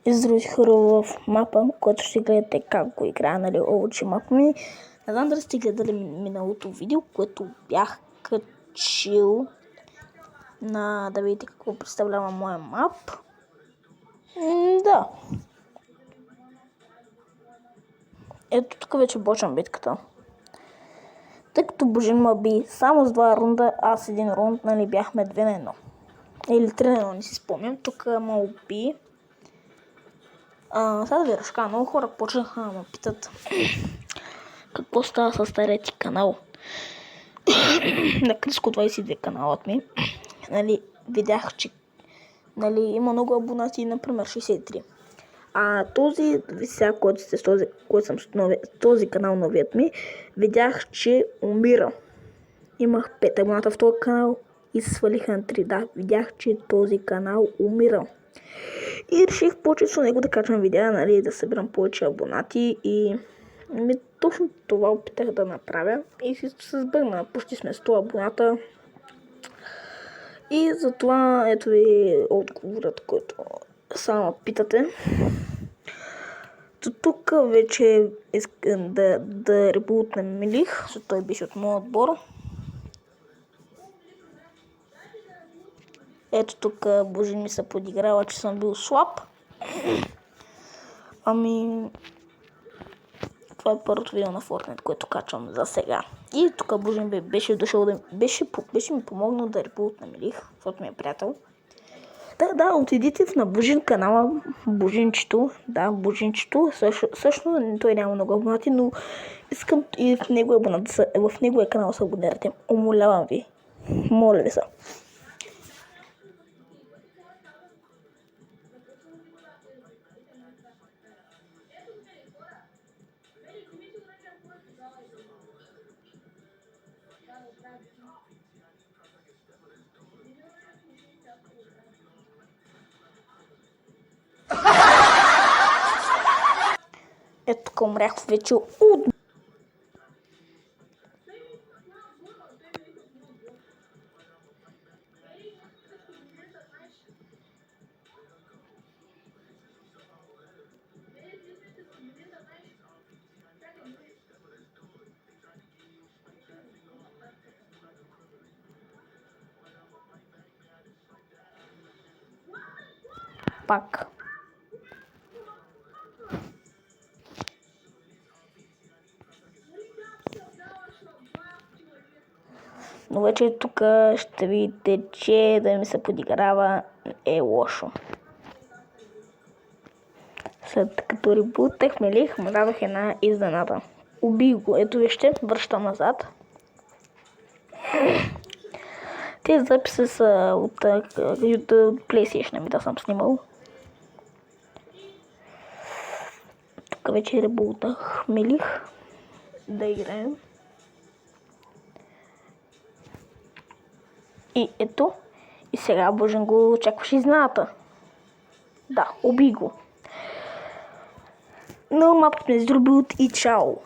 И здравейте хора в мапа, който ще гледате как го играя, нали, Overwatch мапа ми. Не знам дали сте гледали миналото видео, което бях качил да видите какво представлява моя мап. Да. Ето тук вече почвам битката. Тъй като Божин ма би само с 2 рунда, аз един рунд, нали, бяхме 2-1. Или 3-1, не си спомням. Тук ма уби. Сега да ви разкажа, много хора почнаха да ме питат какво става с стария ти канал. На Криско 22 каналът ми. Нали, видях, че нали, има много абонати, например 63. Този, сега, който сте с този канал новият ми, видях, че умира. Имах 5 абоната в този канал и се свалиха на 3. Да, видях, че този канал умира. И реших по-често него да качвам видеа, нали, да събирам повече абонати и точно това опитах да направя и се сбъгна. Почти сме 100 абоната. И затова ето ви отговорът, който само питате. Тук вече искам да ребутнем Милих, защото той беше от моят отбор. Ето тук Божин ми се подиграва, че съм бил слаб. Това е първото видео на Fortnite, което качвам за сега. И тук Божин беше дошъл беше ми помогнал да репултна Милих, защото ми е приятел. Да, отидите на Божин канала, Божинчето. Да, Божинчето. Също той няма много абонати, но искам и в неговия канал се абонирате. Умолявам ви. Моля ви се. Ето тук умрях вече от... Пак. Но вече тук ще видите, че да ми се подиграва е лошо. След като ребутах Милих, му дадох една изненада. Убих го. Ето вижте, връщам назад. Тези записи са от PlayStation, ми да съм снимал. Тук вече ребутах Милих да играем. И ето, и сега Божин го очакваше изненадата. Да, уби го. Но мапът ме е здробил и чао.